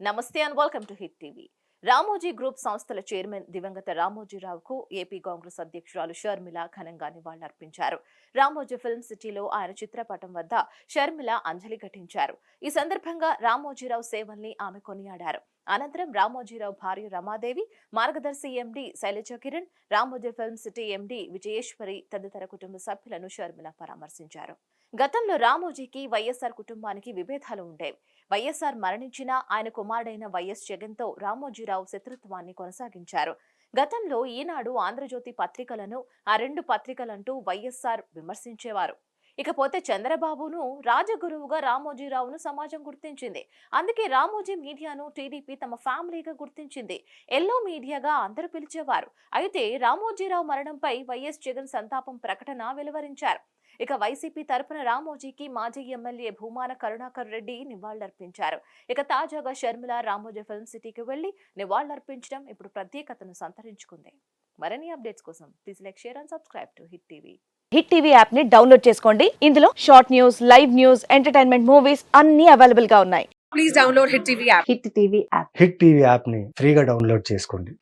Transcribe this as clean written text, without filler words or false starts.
నమస్తే and welcome to hit TV. Ramoji group సంస్థల chairman దివంగత రామోజీరావుకు ఏపీ కాంగ్రెస్ అధ్యక్షురాలు షర్మిల ఘనంగా నివాళులర్పించారు. రామోజీ ఫిల్మ్ సిటీలో ఆయన చిత్రపటం వద్ద షర్మిల అంజలి ఘటించారు. ఈ సందర్భంగా రామోజీరావు సేవల్ని ఆమె కొనియాడారు. అనంతరం రామోజీరావు భార్య Ramadevi, Margadarsi MD Sailaja Kiran, Ramoji film city MD Vijayeswari తదితర కుటుంబ సభ్యులను షర్మిల పరామర్శించారు. గతంలో రామోజీకి వైఎస్ఆర్ కుటుంబానికి విభేదాలు ఉండేవి. వైఎస్ఆర్ మరణించినా ఆయన కుమారుడైన వైఎస్ జగన్తో రామోజీరావు శత్రుత్వాన్ని కొనసాగించారు. గతంలో ఈనాడు, ఆంధ్రజ్యోతి పత్రికలను ఆ రెండు పత్రికలంటూ వైఎస్ఆర్ విమర్శించేవారు. ఇకపోతే చంద్రబాబును రాజగురువుగా రామోజీరావును సమాజం గుర్తించింది. అందుకే రామోజీ మీడియాను టీడీపీ తమ ఫ్యామిలీగా గుర్తించింది. ఎల్లో మీడియాగా అందరూ పిలిచేవారు. అయితే రామోజీరావు మరణంపై వైఎస్ జగన్ సంతాపం ప్రకటన వెలువరించారు. ఇక వైసీపీ తరపున రామోజీకి మాజీ ఎమ్మెల్యే భూమాన కరుణాకర్ రెడ్డి నివాళులర్పించారు. ఇక తాజాగా షర్మిల రామోజీ ఫిల్మ్ సిటీకి వెళ్లి నివాళులర్పించడం ఇప్పుడు ప్రత్యేకతను సంతరించుకుంది. మరిన్ని అప్డేట్స్ కోసం please like, share and subscribe to hit TV. Hit TV app ని డౌన్లోడ్ చేసుకోండి. ఇందులో short news, live news, entertainment movies అన్ని అవైలబుల్ గా ఉన్నాయి. Please download Hit TV app. Hit TV app hit TV యాప్ని ఫ్రీగా డౌన్లోడ్ చేసుకోండి.